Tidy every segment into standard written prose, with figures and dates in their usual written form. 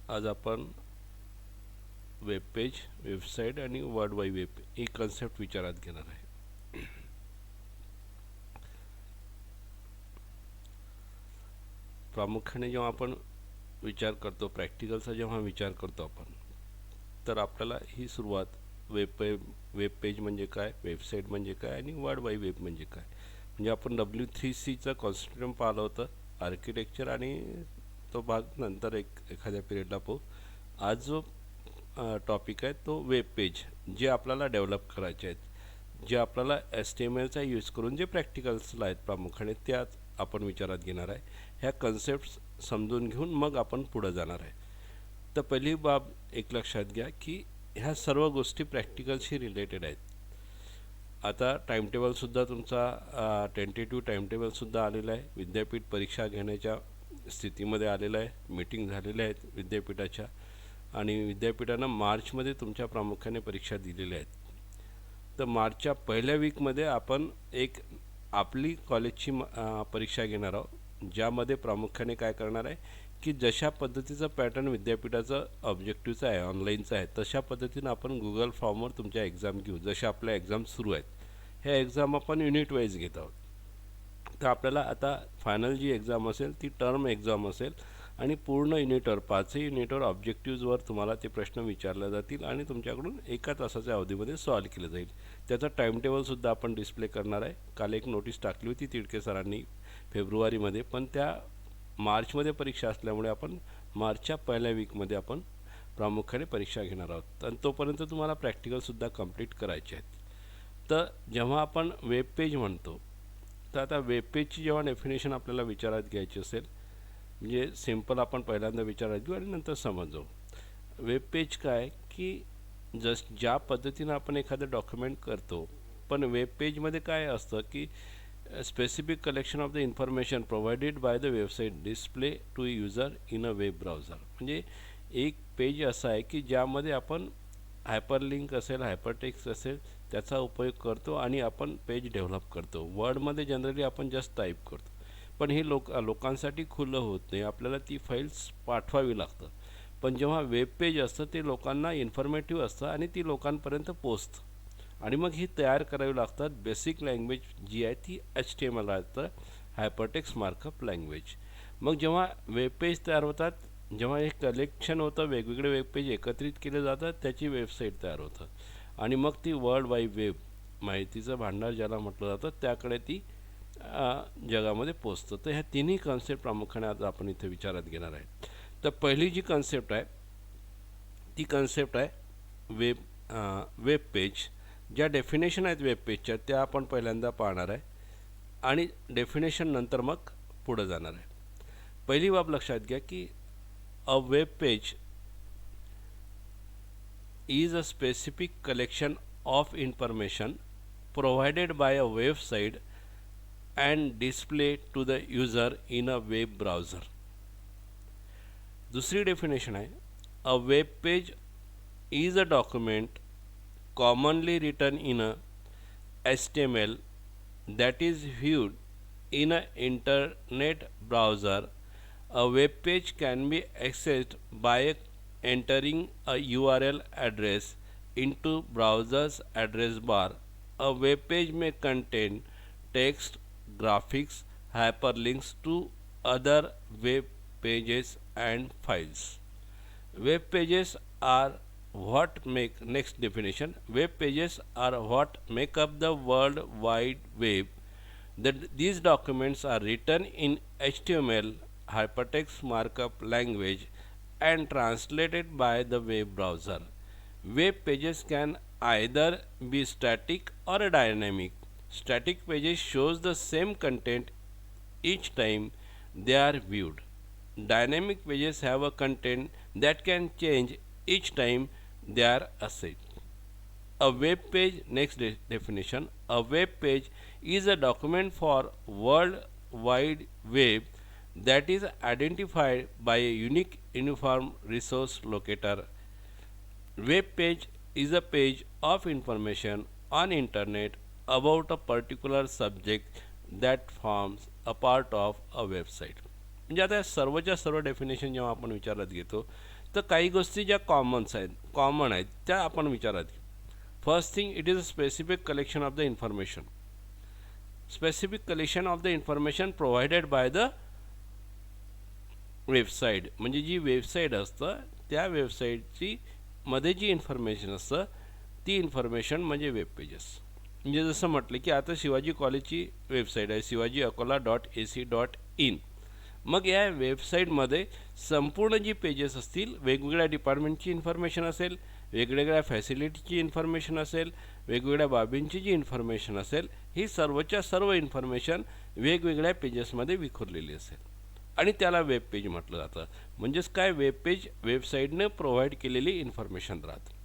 आज आपण web page, website आणि वर्ल्ड वाईड वेब ही कन्सेप्ट विचारात घेणार आहे. प्रामुख्याने जेव्हा आपण विचार करतो, प्रॅक्टिकलचा जेव्हा विचार करतो आपण, तर आपल्याला ही सुरुवात वेब पेज म्हणजे काय, वेबसाईट म्हणजे काय आणि वर्ल्ड वाईड वेब म्हणजे काय, म्हणजे आपण W3Cचं कॉन्सेप्ट पाहिलं होतं, आर्किटेक्चर, आणि तो भाग नंतर एखाद्या पिरियडला पाहू. आज जो टॉपिक आहे तो वेब पेज, जे आपल्याला डेव्हलप करायचे आहेत, जे आपल्याला HTMLचा यूज करून जे प्रॅक्टिकल्सला आहेत प्रामुख्याने, त्यात आपण विचारात घेणार आहे. ह्या कन्सेप्ट्स समजून घेऊन मग आपण पुढे जाणार आहे. तर पहिली बाब एक लक्षात घ्या की ह्या सर्व गोष्टी प्रॅक्टिकलशी रिलेटेड आहेत. आता टाईमटेबलसुद्धा तुमचा टेंटेटिव्ह टाईमटेबलसुद्धा आलेला आहे. विद्यापीठ परीक्षा घेण्याच्या स्थितीमध्ये आलेलं आहे. मीटिंग झालेल्या आहेत विद्यापीठाच्या, आणि विद्यापीठानं मार्चमध्ये तुमच्या प्रामुख्याने परीक्षा दिलेल्या आहेत. तर मार्चच्या पहिल्या वीकमध्ये आपण एक आपली कॉलेजची परीक्षा घेणार आहोत, ज्यामध्ये प्रामुख्याने काय करणार आहे की जशा पद्धतीचं पॅटर्न विद्यापीठाचं ऑब्जेक्टिव्हचं आहे, ऑनलाईनचं आहे, तशा पद्धतीनं आपण गुगल फॉर्मवर तुमच्या एक्झाम घेऊ. जशा आपल्या एक्झाम सुरू आहेत, ह्या एक्झाम आपण युनिट वाईज घेत आहोत. तर आपल्याला आता फायनल जी एक्झाम असेल ती टर्म एक्झाम असेल, आणि पूर्ण युनिटवर, 5ही युनिटवर ऑब्जेक्टिव्हजवर तुम्हाला ते प्रश्न विचारले जातील आणि तुमच्याकडून एका तासाच्या अवधीमध्ये सॉल्व केलं जाईल. त्याचं टाईमटेबलसुद्धा आपण डिस्प्ले करणार आहे. काल एक नोटीस टाकली होती तिडके सरांनी फेब्रुवारीमध्ये, पण त्या मार्चमध्ये परीक्षा असल्यामुळे आपण मार्चच्या पहिल्या वीकमध्ये आपण प्रामुख्याने परीक्षा घेणार आहोत, आणि तोपर्यंत तुम्हाला प्रॅक्टिकलसुद्धा कंप्लीट करायचे आहेत. तर जेव्हा आपण वेब पेज म्हणतो, तर आता वेब पेजची जेव्हा डेफिनेशन आपल्याला विचारात घ्यायची असेल, म्हणजे सिम्पल आपण पहिल्यांदा विचारात घेऊ आणि नंतर समजू. वेब पेज काय की ज्या पद्धतीनं आपण एखादं डॉक्युमेंट करतो, पण वेब पेजमध्ये काय असतं की specific collection of the information provided by the website display to user in a web browser. म्हणजे एक पेज असं आहे की ज्यामध्ये आपण हायपरलिंक असेल, हायपरटेक्स्ट असेल, त्याचा उपयोग करतो आणि आपण पेज डेव्हलप करतो. वर्डमध्ये जनरली आपण जस्ट टाईप करतो, पण हे लोकांसाठी खुलं होत नाही, आपल्याला ती फाईल्स पाठवावी लागतं. पण जेव्हा वेब पेज असतं ते लोकांना इन्फॉर्मेटिव्ह असतं आणि ती लोकांपर्यंत पोचतं, आणि मग ही तयार करावी लागतात. बेसिक लँग्वेज जी आहे ती HTML आहे, हायपरटेक्स्ट मार्कअप लँग्वेज. मग जेव्हा वेब पेज तयार होतात, जेव्हा हे कलेक्शन होतं, वेगवेगळे वेब पेज एकत्रित केले जातात, त्याची वेबसाईट तयार होतं, आणि मग ती वर्ल्ड वाईड वेब, माहितीचं भांडार ज्याला म्हटलं जातं, त्याकडे ती जगामध्ये पोचतं. तर ह्या तिन्ही कन्सेप्ट प्रामुख्याने आज आपण इथे विचारात घेणार आहे. तर पहिली जी कन्सेप्ट आहे ती कन्सेप्ट आहे वेब पेज. ज्या डेफिनेशन आहेत वेब पेजच्या त्या आपण पहिल्यांदा पाहणार आहे, आणि डेफिनेशन नंतर मग पुढे जाणार आहे. पहिली बाब लक्षात घ्या की अ web page is a specific collection of information provided by a website and displayed to the user in a web browser. दुसरी डेफिनेशन आहे, a web page is a document commonly written in a HTML that is viewed in an internet browser. A web page can be accessed by entering a URL address into browser's address bar. A web page may contain text, graphics, hyperlinks to other web pages and files. Web pages are what make, next definition, web pages are what make up the World Wide Web. These documents are written in HTML, hypertext markup language, and translated by the web browser. Web pages can either be static or dynamic. Static pages shows the same content each time they are viewed. Dynamic pages have a content that can change each time they are accessed. A web page, next definition, a web page is a document for World Wide Web that is identified by a unique uniform resource locator. Web page is a page of information on internet about a particular subject that forms a part of a website. म्हणजे आता सर्वच्या सर्व definition जेव्हा आपण विचारात घेतो, तर काही गोष्टी ज्या कॉमन आहेत त्या आपण विचारात घेऊ. First thing, it is a specific collection of the information. Specific collection of the information provided by the website. म्हणजे जी वेबसाईट असतं त्या वेबसाईटची मध्ये जी इन्फॉर्मेशन असतं ती इन्फॉर्मेशन म्हणजे वेब पेजेस. म्हणजे जसं म्हटलं की आता शिवाजी कॉलेजची वेबसाईट आहे shivajiakola.ac.in. मग या वेबसाईटमध्ये संपूर्ण जी पेजेस असतील वेगवेगळ्या डिपार्टमेंटची इन्फॉर्मेशन असेल, वेगवेगळ्या फॅसिलिटीची इन्फॉर्मेशन असेल, वेगवेगळ्या बाबींची जी इन्फॉर्मेशन असेल, ही सर्वच्या सर्व इन्फॉर्मेशन वेगवेगळ्या पेजेसमध्ये विखुरलेली असेल आणि त्याला वेब पेज म्हटलं जातं. म्हणजेच काय, वेब पेज वेबसाईटनं प्रोव्हाइड केलेली इन्फॉर्मेशन राहते.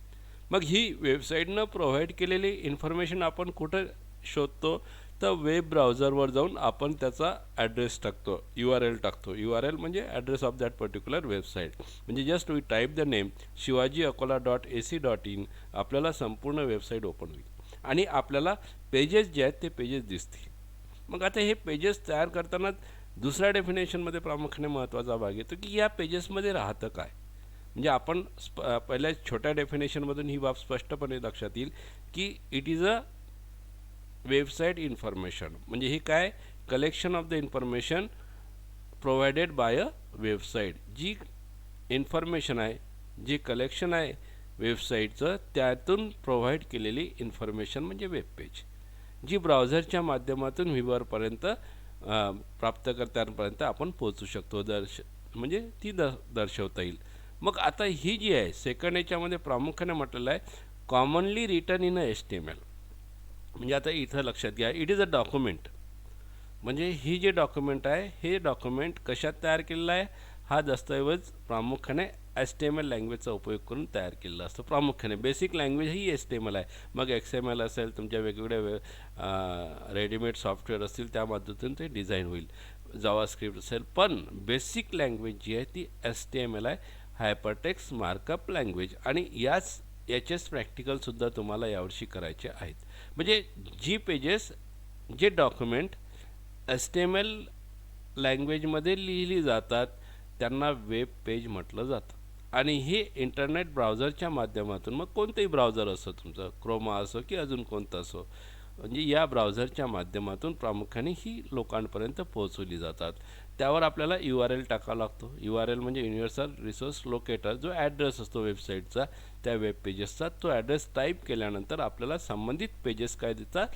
मग ही वेबसाईटनं प्रोव्हाइड केलेली इन्फॉर्मेशन आपण कुठं शोधतो, तर वेब ब्राउझरवर जाऊन आपण त्याचा ॲड्रेस टाकतो, URL टाकतो. URL म्हणजे address of that particular website. म्हणजे just we type the name shivajiakola.ac.in, आपल्याला संपूर्ण वेबसाईट ओपन होईल आणि आपल्याला पेजेस जे आहेत ते पेजेस दिसतील. मग आता हे पेजेस तयार करताना दुसऱ्या डेफिनेशनमध्ये प्रामुख्याने महत्त्वाचा भाग येतो की या पेजेसमध्ये राहतं काय. म्हणजे आपण पहिल्या छोट्या डेफिनेशनमधून ही बाब स्पष्टपणे लक्षात येईल की it is a website information. म्हणजे हे काय, collection of the information provided by a website. जी इन्फॉर्मेशन आहे, जे कलेक्शन आहे वेबसाईटचं, त्यातून प्रोव्हाइड केलेली इन्फॉर्मेशन म्हणजे वेब पेज, जी ब्राउझरच्या माध्यमातून व्ह्यूअरपर्यंत प्राप्तकर्त्यांपर्यंत आपण पोहोचू शकतो, म्हणजे ती दर्शवता येईल. मग आता ही जी आहे सेकंड याच्यामध्ये प्रामुख्याने म्हटलेलं आहे कॉमनली रिटन इन HTML. म्हणजे आता इथं लक्षात घ्या, इट इज अ डॉक्युमेंट. म्हणजे ही जे डॉक्युमेंट आहे हे डॉक्युमेंट कशात तयार केलेलं आहे, हा दस्तऐवज प्रामुख्याने HTML लँग्वेजचा उपयोग करून तयार केलेला असतो. प्रामुख्याने बेसिक लँग्वेज ही HTML आहे. मग XML असेल, तुमच्या वेगवेगळ्या रेडीमेड सॉफ्टवेअर असतील त्या मदतीतून ते डिझाईन होईल, जावास्क्रिप्ट असेल, पण बेसिक लँग्वेज जी आहे ती HTML आहे, हायपरटेक्स्ट मार्कअप लँग्वेज. आणि याचेच प्रॅक्टिकलसुद्धा तुम्हाला यावर्षी करायचे आहेत. म्हणजे जी पेजेस, जे डॉक्युमेंट HTML लँग्वेजमध्ये लिहिली जातात त्यांना वेब पेज म्हटलं जातं. आणि हे इंटरनेट ब्राउझरच्या माध्यमातून, मग कोणतेही ब्राउझर असो, तुमचं क्रोमा असो की अजून कोणतं असो, म्हणजे या ब्राउझरच्या माध्यमातून प्रामुख्याने ही लोकांपर्यंत पोहोचवली जातात. त्यावर आपल्याला URL टाकावा लागतो. URL म्हणजे युनिव्हर्सल रिसोर्स लोकेटर, जो ॲड्रेस असतो वेबसाईटचा त्या वेब पेजेसचा. तो ॲड्रेस टाईप केल्यानंतर आपल्याला संबंधित पेजेस काय देतात,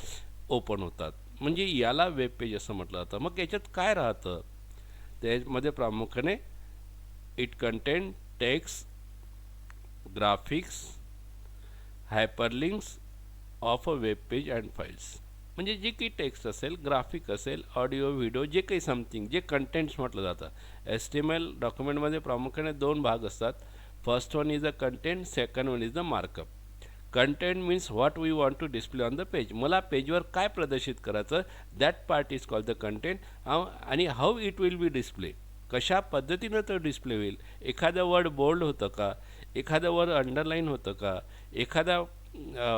ओपन होतात. म्हणजे याला वेब पेज असं म्हटलं जातं. मग याच्यात काय राहतं, त्यामध्ये प्रामुख्याने it contain text, graphics, hyperlinks of a web page and files. म्हणजे जे काही टेक्स्ट असेल, ग्राफिक असेल, ऑडिओ, व्हिडिओ, जे काही समथिंग, जे कंटेंट्स म्हटलं जातं. HTML डॉक्युमेंटमध्ये प्रामुख्याने दोन भाग असतात. First one is a content, second one is the markup. Content means what we want to display on the page. मला पेजवर काय प्रदर्शित करायचं, that part is called the content. आणि how it will be display, कशा पद्धतीनं तो display होईल. एखादं वर्ड बोल्ड होतं का, एखादं वर्ड अंडरलाईन होतं का, एखादा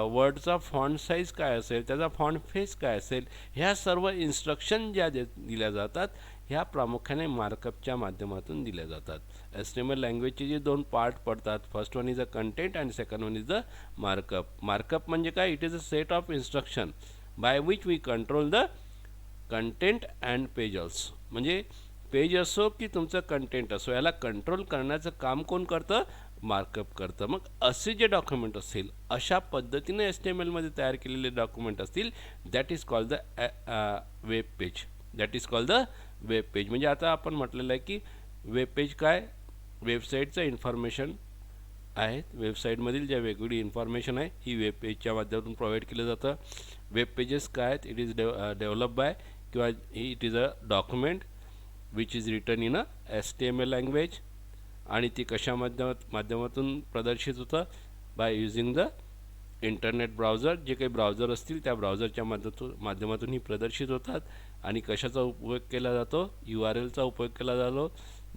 वर्डचा फॉन्ट साईज काय असेल, त्याचा फॉन्ट फेस काय असेल, ह्या सर्व इन्स्ट्रक्शन ज्या दिल्या जातात ह्या प्रामुख्याने मार्कअपच्या माध्यमातून दिल्या जातात. HTML लँग्वेजचे जे दोन पार्ट पडतात, first one is a content and second one is the markup. Markup म्हणजे काय, it is a set of instruction by which we control the content and page also. म्हणजे पेज असो की तुमचं कंटेंट असो, याला कंट्रोल करण्याचं काम कोण करतं, मार्कअप करतं. मग असे जे डॉक्युमेंट असतील, अशा पद्धतीने HTMLमध्ये तयार केलेले डॉक्युमेंट असतील, that is called the web page. That is called the web page. म्हणजे आता आपण म्हटलेलं आहे की वेब पेज काय, वेबसाईटचं इन्फॉर्मेशन आहे. वेबसाईटमधील ज्या वेगवेगळी इन्फॉर्मेशन आहे ही वेब पेजच्या माध्यमातून प्रोव्हाइड केलं जातं. वेब पेजेस काय आहेत, इट इज डेव्हलप बाय किंवा it is a document which is written in a HTML language. आणि ती कशा माध्यमातून प्रदर्शित होतं, bye using the internet browser. जे काही ब्राउझर असतील त्या ब्राउझरच्या माध्यमातून ही प्रदर्शित होतात. आणि कशाचा उपयोग केला जातो, URLचा उपयोग केला जातो.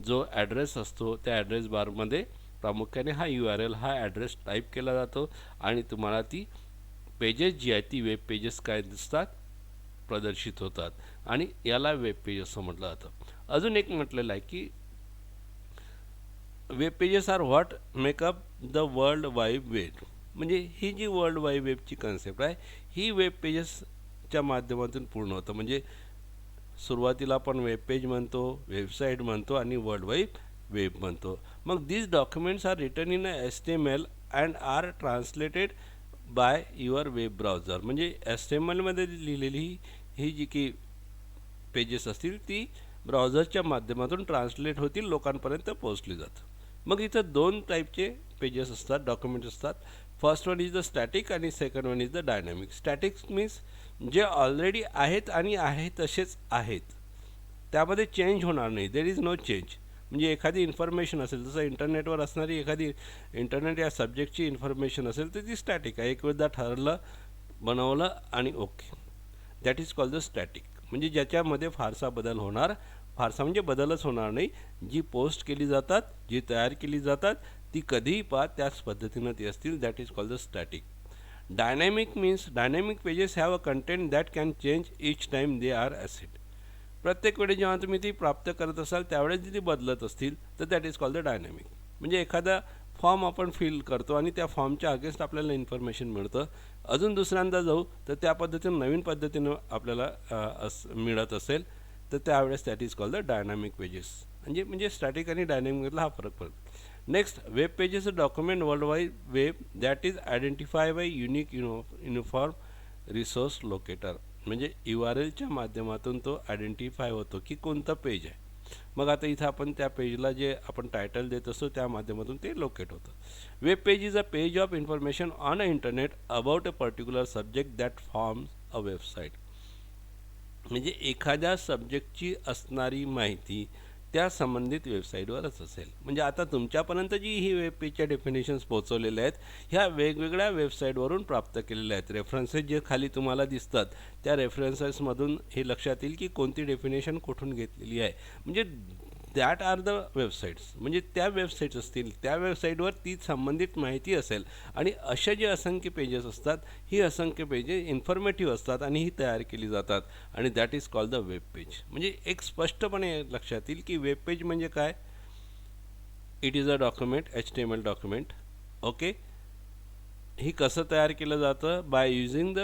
जो ॲड्रेस असतो त्या ॲड्रेस बारमध्ये प्रामुख्याने हा URL, हा ॲड्रेस टाईप केला जातो आणि तुम्हाला ती पेजेस जी आहेत ती वेब पेजेस काय दिसतात, प्रदर्शित होतात. आणि याला वेब पेज असं म्हटलं जातं. अजून एक म्हटलेलं आहे की web pages are what make up the world wide web. म्हणजे ही जी वर्ल्ड वाईड वेबची कन्सेप्ट आहे ही वेब पेजेसच्या माध्यमातून पूर्ण होतं. म्हणजे सुरुवातीला आपण वेब पेज म्हणतो, वेबसाईट म्हणतो आणि वर्ल्ड वाईड वेब म्हणतो. मग these documents are written in HTML and are translated by your web browser. म्हणजे HTMLमध्ये लिहिलेली ही जी की पेजेस असतील ती ब्राउझरच्या माध्यमातून ट्रान्सलेट होतील, लोकांपर्यंत पोहोचली जातात. मग इथं दोन टाईपचे पेजेस असतात, डॉक्युमेंट्स असतात. First one is the static आणि second one is the dynamic. Static means जे ऑलरेडी आहेत आणि आहे तसेच आहेत, त्यामध्ये चेंज होणार नाही, देर इज नो चेंज. म्हणजे एखादी इन्फॉर्मेशन असेल, जसं इंटरनेटवर असणारी एखादी इंटरनेट या सब्जेक्टची इन्फॉर्मेशन असेल तर ती स्टॅटिक आहे, एकदा ठरलं, बनवलं आणि okay, that is called the static. म्हणजे ज्याच्यामध्ये फारसा बदल होणार, फारसा म्हणजे बदलच होणार नाही. जी पोस्ट केली जातात, जी तयार केली जातात ती कधीही पहा त्याच पद्धतीनं ती असतील, that is called the static. Dynamic means dynamic pages have a content that can change each time they are accessed. प्रत्येक वेळी जेव्हा तुम्ही ती प्राप्त करत असाल त्यावेळेस ती बदलत असतील तर that is called the dynamic. म्हणजे एखादा फॉर्म आपण फिल करतो आणि त्या फॉर्मच्या अगेन्स्ट आपल्याला इन्फॉर्मेशन मिळतं, अजून दुसऱ्यांदा जाऊ तर त्या पद्धतीनं नवीन पद्धतीनं आपल्याला मिळत असेल तर त्यावेळेस that is called the dynamic pages. म्हणजे स्टॅटिक आणि डायनॅमिकमधला हा फरक पडतो. Next, web pages a document world wide web that is identify by unique uniform resource locator. म्हणजे URLच्या माध्यमातून तो आयडेंटिफाय होतो की कोणतं पेज आहे. मग आता इथं आपण त्या पेजला जे आपण टायटल देत असतो त्या माध्यमातून ते लोकेट होतं. Web page is a page of information on a internet about a particular subject that forms a website. म्हणजे एखाद्या सब्जेक्टची असणारी माहिती त्या संबंधित वेबसाईटवरच असेल. म्हणजे आता तुमच्यापर्यंत जी ही वेब पेजच्या डेफिनेशन्स पोहोचवलेल्या आहेत ह्या वेगवेगळ्या वेबसाईटवरून प्राप्त केलेल्या आहेत. रेफरन्सेस जे खाली तुम्हाला दिसतात त्या रेफरन्सेसमधून हे लक्षात येईल की कोणती डेफिनेशन कुठून घेतलेली आहे. म्हणजे दॅट आर द वेबसाईट्स. म्हणजे त्या वेबसाईट्स असतील, त्या वेबसाईटवर ती संबंधित माहिती असेल. आणि अशा जे असंख्य पेजेस असतात ही असंख्य पेजेस इन्फॉर्मेटिव्ह असतात आणि ही तयार केली जातात आणि that is called the web page. म्हणजे एक स्पष्टपणे लक्षात येईल की वेब पेज म्हणजे काय. It is a document, HTML document. Okay, ही कसं तयार केलं जातं, by using the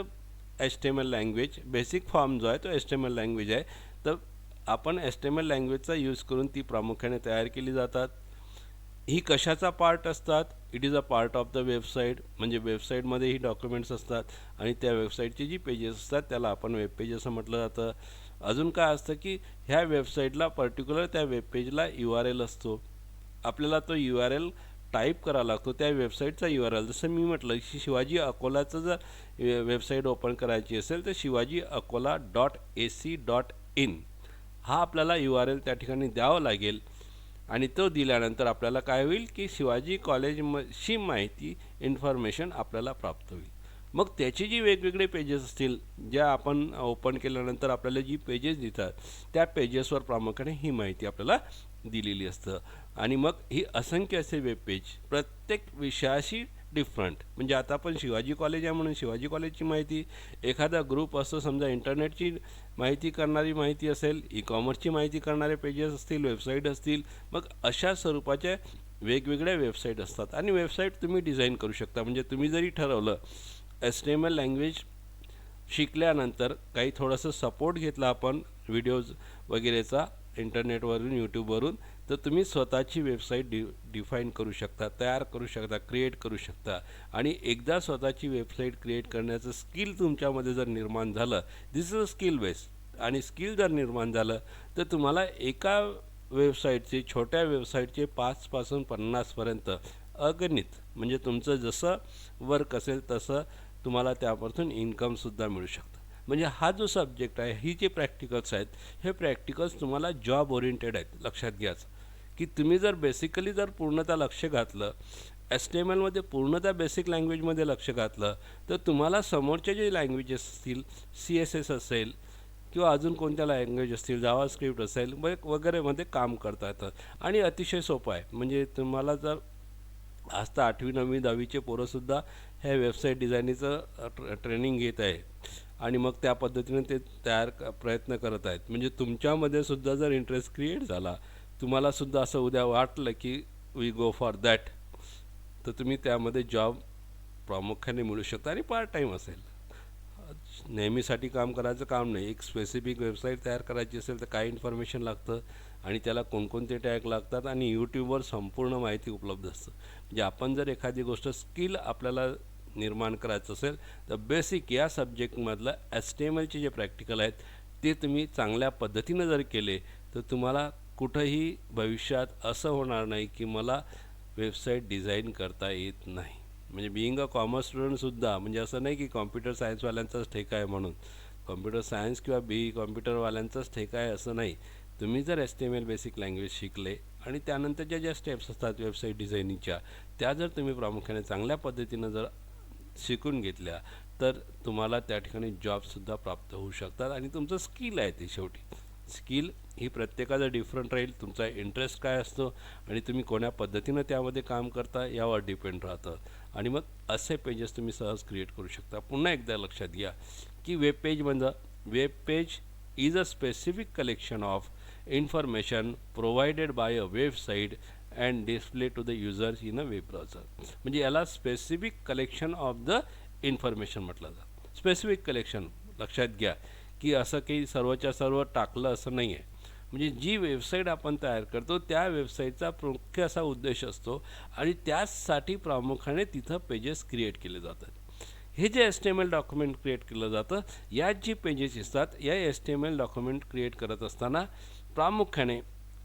HTML language. Basic form जो आहे तो HTML लँग्वेज आहे, तर आपण HTML लँग्वेजचा यूज करून ती प्रामुख्याने तयार केली जातात. ही कशाचा पार्ट असतात, it is a part of the website. म्हणजे वेबसाईटमध्ये ही डॉक्युमेंट्स असतात आणि त्या वेबसाईटची जी पेजेस असतात त्याला आपण वेब पेज असं म्हटलं जातं. अजून काय असतं की ह्या वेबसाईटला पर्टिक्युलर त्या वेब पेजला URL असतो, आपल्याला तो URL टाईप करावा लागतो, त्या वेबसाईटचा URL. जसं मी म्हटलं की शिवाजी अकोलाचं जर वेबसाईट ओपन करायची असेल तर shivajiakola.ac.in हा आपल्याला URL त्या ठिकाणी द्यावा लागेल आणि तो दिल्यानंतर आपल्याला काय होईल की शिवाजी कॉलेजची माहिती, इन्फॉर्मेशन आपल्याला प्राप्त होईल. मग त्याची जी वेगवेगळे पेजेस असतील ज्या आपण ओपन केल्यानंतर आपल्याला जी पेजेस दिसतात त्या पेजेसवर प्रामुख्याने ही माहिती आपल्याला दिलेली असतं. आणि मग ही असंख्य असे वेब पेज प्रत्येक विषयाशी डिफरंट. म्हणजे आता आपण शिवाजी कॉलेज आहे म्हणून शिवाजी कॉलेजची माहिती, एखादा ग्रुप असतो समजा इंटरनेटची माहिती करणारी माहिती असेल, ई-कॉमर्सची माहिती करणारे पेजेस असतील, वेबसाईट असतील. मग अशा स्वरूपाच्या वेगवेगळ्या वेबसाईट असतात आणि वेबसाईट तुम्ही डिझाईन करू शकता. म्हणजे तुम्ही जरी ठरवलं HTML लँग्वेज शिकल्यानंतर काही थोडंसं सपोर्ट घेतला आपण व्हिडिओज वगैरेचा इंटरनेटवरून, यूट्यूबवरून, तर तुम्ही स्वतःची वेबसाईट डिफाईन करू शकता, तयार करू शकता, क्रिएट करू शकता. आणि एकदा स्वतःची वेबसाईट क्रिएट करण्याचं स्किल तुमच्यामध्ये जर निर्माण झालं, दिस इज अ स्किल बेस, आणि स्किल जर निर्माण झालं तर तुम्हाला एका वेबसाईटचे, छोट्या वेबसाईटचे 5 पासून 50पर्यंत अगणित, म्हणजे तुमचं जसं वर्क असेल तसं तुम्हाला त्यापासून इन्कमसुद्धा मिळू शकतं. म्हणजे हा जो सब्जेक्ट आहे, ही जे प्रॅक्टिकल्स आहेत, हे प्रॅक्टिकल्स तुम्हाला जॉब ओरिएंटेड आहेत. लक्षात घ्यायचं की तुम्ही जर बेसिकली जर पूर्णतः लक्ष घातलं, HTMLमध्ये पूर्णतः बेसिक लँग्वेजमध्ये लक्ष घातलं, तर तुम्हाला समोरचे जे लँग्वेजेस असतील, CSS असेल किंवा अजून कोणत्या लँग्वेज असतील, जावास्क्रिप्ट असेल वगैरेमध्ये काम करता येतं आणि अतिशय सोपं आहे. म्हणजे तुम्हाला जर आज तर 8वी 9वी 10वीचे पोरंसुद्धा ह्या वेबसाईट डिझायनिंगचं ट्रेनिंग घेत आहे आणि मग त्या पद्धतीने ते प्रयत्न करत आहेत. म्हणजे तुमच्यामध्ये सुद्धा जर इंटरेस्ट क्रिएट झाला, तुम्हालासुद्धा असं उद्या वाटलं की वी गो फॉर दॅट, तर तुम्ही त्यामध्ये जॉब प्रामुख्याने मिळू शकता आणि पार्ट टाईम असेल. नेहमीसाठी काम करायचं काम नाही. एक स्पेसिफिक वेबसाईट तयार करायची असेल तर काय इन्फॉर्मेशन लागतं आणि त्याला कोणकोणते टॅग लागतात आणि यूट्यूबवर संपूर्ण माहिती उपलब्ध असतं. म्हणजे आपण जर एखादी गोष्ट स्किल आपल्याला निर्माण करायचं असेल तर बेसिक या सब्जेक्टमधलं HTMLचे जे प्रॅक्टिकल आहेत ते तुम्ही चांगल्या पद्धतीनं जर केले तर तुम्हाला कुठंही भविष्यात असं होणार नाही की मला वेबसाईट डिझाईन करता येत नाही. म्हणजे बिईंग अ कॉमर्स स्टुडंटसुद्धा, म्हणजे असं नाही की कॉम्प्युटर सायन्सवाल्यांचाच ठेका आहे म्हणून, कॉम्प्युटर सायन्स किंवा कॉम्प्युटरवाल्यांचाच ठेका आहे असं नाही. तुम्ही जर HTML बेसिक लँग्वेज शिकले आणि त्यानंतरच्या ज्या स्टेप्स असतात वेबसाईट डिझायनिंगच्या त्या जर तुम्ही प्रामुख्याने चांगल्या पद्धतीनं जर शिकून घेतल्या तर तुम्हाला त्या ठिकाणी जॉबसुद्धा प्राप्त होऊ शकतात. आणि तुमचं स्किल आहे ते, शेवटी स्किल ही प्रत्येकाचं डिफरंट राहील. तुमचा इंटरेस्ट काय असतो आणि तुम्ही कोण्या पद्धतीनं त्यामध्ये काम करता यावर डिपेंड राहतं. आणि मग असे पेजेस तुम्ही सहज क्रिएट करू शकता. पुन्हा एकदा लक्षात घ्या की वेब पेज म्हणजे web page is a specific collection of information provided by a website and display to the users in a web browser. म्हणजे याला specific collection of the information म्हटलं जातं. स्पेसिफिक कलेक्शन लक्षात घ्या की असं काही सर्वच्या सर्व टाकलं असं नाही आहे. म्हणजे जी वेबसाईट आपण तयार करतो त्या वेबसाईटचा मुख्य असा उद्देश असतो आणि त्याचसाठी प्रामुख्याने तिथं पेजेस क्रिएट केले जातात. हे जे HTML डॉक्युमेंट क्रिएट केलं जातं यात जी पेजेस असतात या HTML डॉक्युमेंट क्रिएट करत असताना प्रामुख्याने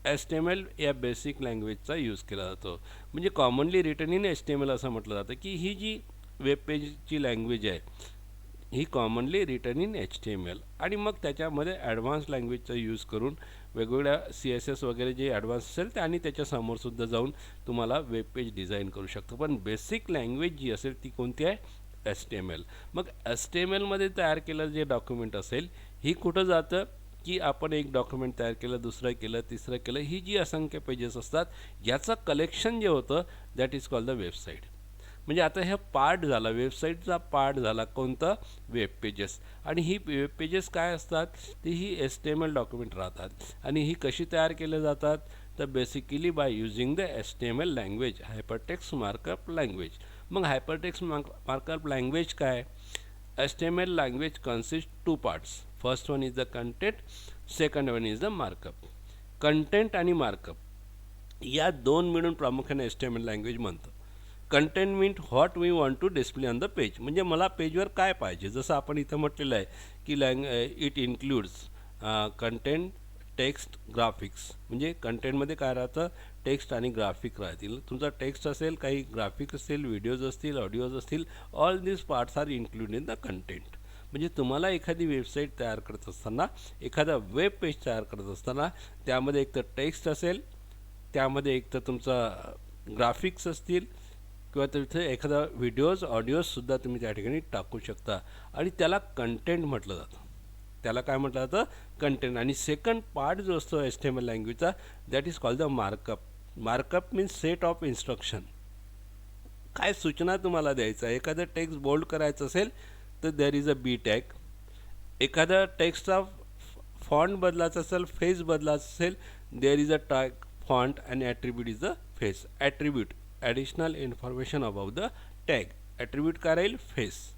HTML या बेसिक लँग्वेजचा यूज केला जातो. म्हणजे कॉमनली रिटन इन HTML असं म्हटलं जातं की ही जी वेब पेजची लँग्वेज आहे ही कॉमनली रिटन इन HTML. आणि मग त्याच्यामध्ये ॲडव्हान्स लँग्वेजचा यूज करून वेगवेगळ्या CSS वगैरे जे ॲडव्हान्स असेल ते आणि त्याच्यासमोरसुद्धा जाऊन तुम्हाला वेब पेज डिझाईन करू शकतो. पण बेसिक लँग्वेज जी असेल ती कोणती आहे? HTML. मग HTMLमध्ये तयार केलं जे डॉक्युमेंट असेल ही कुठं जातं की आपण एक डॉक्युमेंट तयार केलं, दुसरं केलं, तिसरं केलं, ही जी असंख्य पेजेस असतात याचं कलेक्शन जे होतं that is called the website. म्हणजे आता ह्या पार्ट झाला, वेबसाईटचा पार्ट झाला कोणतं? Web pages. आणि ही वेब पेजेस काय असतात? ती ही HTML डॉक्युमेंट राहतात. आणि ही कशी तयार केले जातात? तर basically by using the HTML language, hypertext markup language. मग हायपरटेक्स्ट मार्कअप लँग्वेज काय? HTML language consist two parts. First one is the content, second one is the markup. Content आणि मार्कअप या दोन मिळून प्रामुख्याने HTML लँग्वेज म्हणतं. Content mean what we want to display on the page. म्हणजे मला पेजवर काय पाहिजे, जसं आपण इथं म्हटलेलं आहे की it includes content, text, graphics. म्हणजे कंटेंटमध्ये काय राहतं? टेक्स्ट आणि ग्राफिक राहतील. तुमचा टेक्स्ट असेल, काही ग्राफिक असतील, व्हिडिओज असतील, ऑडिओज असतील, all this parts are include in the content. म्हणजे तुम्हाला एखादी वेबसाईट तयार करत असताना, एखादा वेब पेज तयार करत असताना त्यामध्ये एक तर टेक्स्ट असेल, त्यामध्ये एक तर तुमचा ग्राफिक्स असतील किंवा तिथे एखादा व्हिडिओज, ऑडिओजसुद्धा तुम्ही त्या ठिकाणी टाकू शकता आणि त्याला कंटेंट म्हटलं जातं. त्याला काय म्हटलं जातं? कंटेंट. आणि सेकंड पार्ट जो असतो HTML लँग्वेजचा that is called the markup. Markup means set of instruction. काय सूचना तुम्हाला द्यायचं आहे? एखादं टेक्स्ट बोल्ड करायचं असेल तर there is a B tag. एखादा टेक्स्टचा फॉन्ट बदलायचा असेल, फेस बदलायचा असेल, there is a tag font and attribute is the face. Attribute, additional information about the tag. Attribute काय राहील? फेस.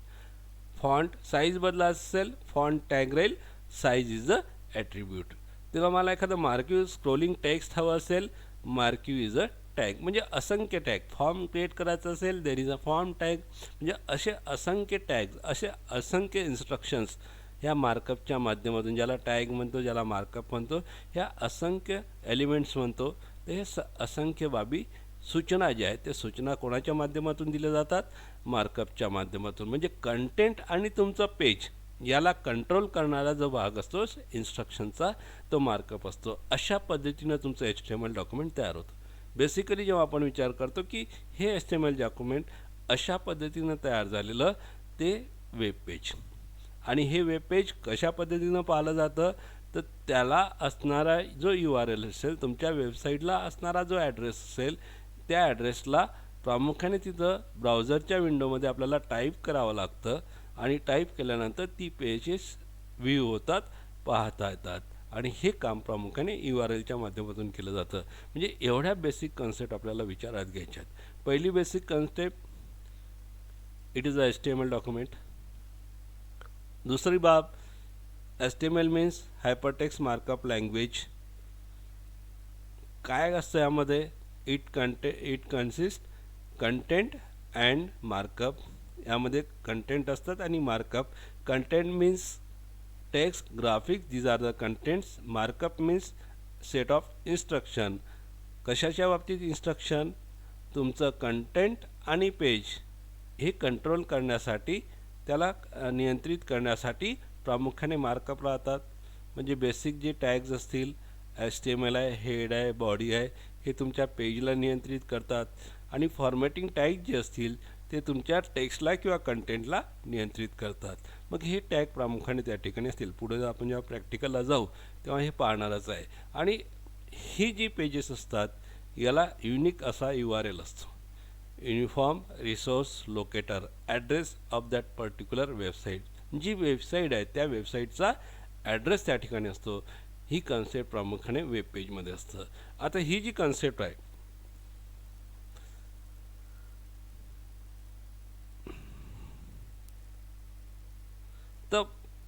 फॉन्ट साईज बदलायचं असेल, फॉन्ट टॅग राहील, साईज इज द ॲट्रिब्यूट. तेव्हा मला एखादं मार्क्यू स्क्रोलिंग टेक्स्ट हवं असेल, मार्क्यू इज अ टॅग. म्हणजे असंख्य टॅग. फॉर्म क्रिएट करायचं असेल, there is a form tag. म्हणजे असे असंख्य टॅग्स, असे असंख्य इन्स्ट्रक्शन्स ह्या मार्कअपच्या माध्यमातून, ज्याला टॅग म्हणतो, ज्याला मार्कअप म्हणतो, ह्या असंख्य एलिमेंट्स म्हणतो, तर हे असंख्य बाबी सूचना ज्या आहेत त्या सूचना कोणाच्या माध्यमातून दिल्या जातात? मार्कअपच्या माध्यमातून. म्हणजे कंटेंट आणि तुमचं पेज याला कंट्रोल करणारा जो भाग असतो इन्स्ट्रक्शनचा तो मार्कअप असतो. अशा पद्धतीनं तुमचं HTML डॉक्युमेंट तयार होतं. बेसिकली जेव्हा आपण विचार करतो की हे HTML डॉक्युमेंट अशा पद्धतीनं तयार झालेलं ते वेब पेज. आणि हे वेब पेज कशा पद्धतीनं पाहिलं जातं? तर त्याला असणारा जो URL असेल, तुमच्या वेबसाईटला असणारा जो ॲड्रेस असेल त्या ॲड्रेसला प्रामुख्याने तिथं ब्राउझरच्या विंडोमध्ये आपल्याला टाईप करावं लागतं आणि टाईप केल्यानंतर ती पेजेस व्ह्यू होतात, पाहता येतात. आणि हे काम प्रामुख्याने URLच्या माध्यमातून केलं जातं. म्हणजे एवढ्या बेसिक कन्सेप्ट आपल्याला विचारात घ्यायच्या आहेत. पहिली basic concept, it is a HTML document. दुसरी बाब, HTML means hypertext markup language. काय असतं यामध्ये? It consist content and markup. यामध्ये कंटेंट असतात आणि markup. Content means text, graphics, these are the contents. Markup means set of instruction. कशाच्या बाबतीत इन्स्ट्रक्शन? तुमचं कंटेंट आणि पेज हे कंट्रोल करण्यासाठी, त्याला नियंत्रित करण्यासाठी प्रामुख्याने मार्कअप राहतात. म्हणजे बेसिक जे टॅग्स असतील, HTML आहे, हेड आहे, बॉडी आहे, हे तुमच्या पेजला नियंत्रित करतात. आणि फॉर्मॅटिंग टॅग जे असतील ते तुमच्या टेक्स्टला किंवा कंटेंटला नियंत्रित करतात. मग हे टॅग प्रामुख्याने त्या ठिकाणी असतील. पुढे आपण जेव्हा प्रॅक्टिकलला जाऊ तेव्हा हे पाहणारच आहे. आणि ही जी पेजेस असतात याला युनिक असा URL असतो, uniform resource locator, address of that particular website. जी वेबसाईट आहे त्या वेबसाईटचा ॲड्रेस त्या ठिकाणी असतो. ही कन्सेप्ट प्रामुख्याने वेब पेजमध्ये असतं. आता ही जी कन्सेप्ट आहे, तर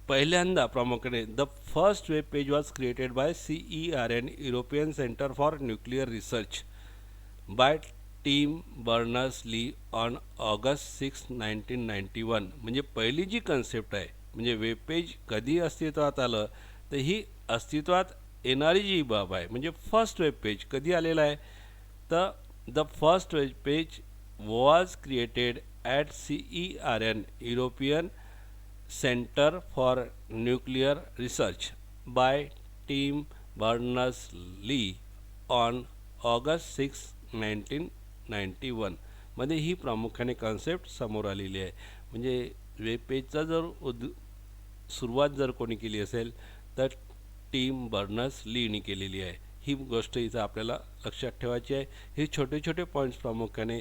पहिल्यांदा प्रामुख्याने the first web page was created by CERN, European centre for nuclear research, bye team Berners-Lee on August 6, 1991. म्हणजे पहिली जी कन्सेप्ट आहे, म्हणजे वेब पेज कधी अस्तित्वात आलं, तर ही अस्तित्वात येणारी जी बाब आहे. म्हणजे फर्स्ट वेब पेज कधी आलेला आहे, तर the first web page was created at CERN, European centre for nuclear research, bye team Berners-Lee on August 6, 1991. मध्ये ही प्रामुख्याने कन्सेप्ट समोर आलेली आहे. म्हणजे वेब पेजचा जर सुरुवात जर कोणी केली असेल तर टीम बर्नर्स-लीने केलेली आहे. ही गोष्ट इथं आपल्याला लक्षात ठेवायची आहे. हे छोटे छोटे पॉईंट्स प्रामुख्याने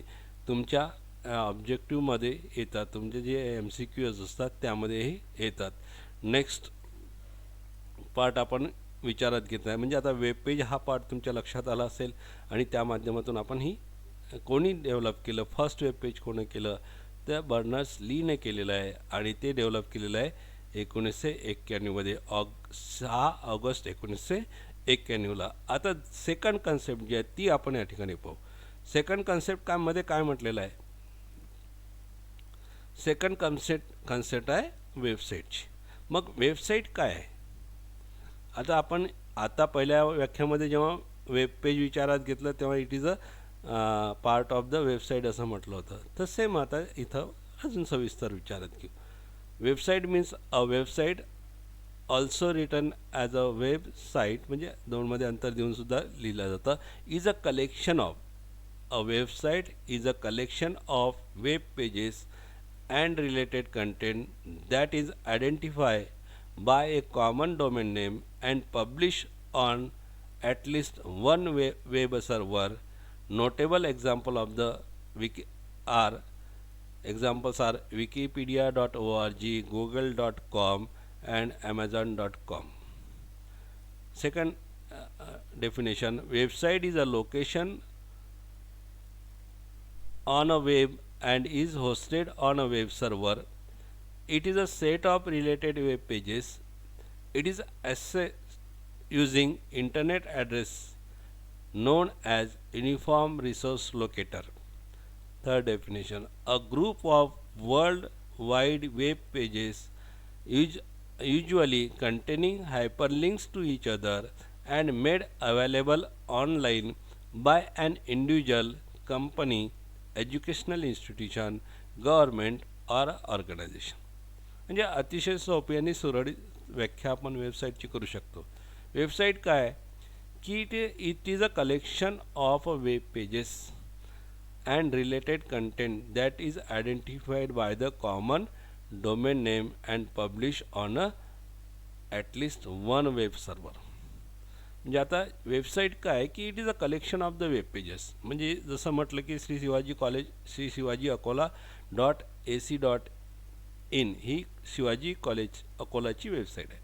तुमच्या ऑब्जेक्टिव्हमध्ये येतात. तुमचे जे MCQs असतात त्यामध्येही येतात. नेक्स्ट पार्ट आपण विचारात घेत आहे. म्हणजे आता वेब पेज हा पार्ट तुमच्या लक्षात आला असेल आणि त्या माध्यमातून आपण ही कोणी डेव्हलप केलं, फर्स्ट वेब पेज कोणी केलं, तर बर्नर्स-लीने केलेलं आहे. आणि ते डेव्हलप केलेलं आहे 1991मध्ये, 6 ऑगस्ट 1991ला. आता सेकंड कन्सेप्ट जी आहे ती आपण या ठिकाणी पाहू. सेकंड कन्सेप्ट मध्ये काय म्हटलेलं आहे? सेकंड कन्सेप्ट आहे वेबसाईटची. मग वेबसाईट काय आहे? आता पहिल्या व्याख्यामध्ये जेव्हा वेब पेज विचारात घेतलं तेव्हा it is a part of the website असं म्हटलं होतं. तर सेम आता इथं अजून सविस्तर विचारात घेऊ. Website means a website, also written as a website, म्हणजे दोनमध्ये अंतर देऊन सुद्धा लिहिलं जातं, is a collection of, a website is a collection of web pages and related content that is identified by a common domain name and published on at least one web server. Notable example of the examples are wikipedia.org, google.com and amazon.com. Second definition, website is a location on a web and is hosted on a web server. It is a set of related web pages. It is accessed using internet address known as uniform resource locator. Third definition, a group of worldwide web pages usually containing hyperlinks to each other and made available online by an individual, company, educational institution, government or organization. म्हणजे अतिशय सोपी आणि सुरळीत व्याख्या आपण वेबसाईटची करू शकतो. Website काय की it is a collection of web pages and related content that is identified by the common domain name and publish on at least one web server. म्हणजे आता वेबसाईट काय की it is a collection of the web pages. म्हणजे जसं म्हटलं की Shri Shivaji Akola .ac.in ही Shivaji college अकोलाची website आहे.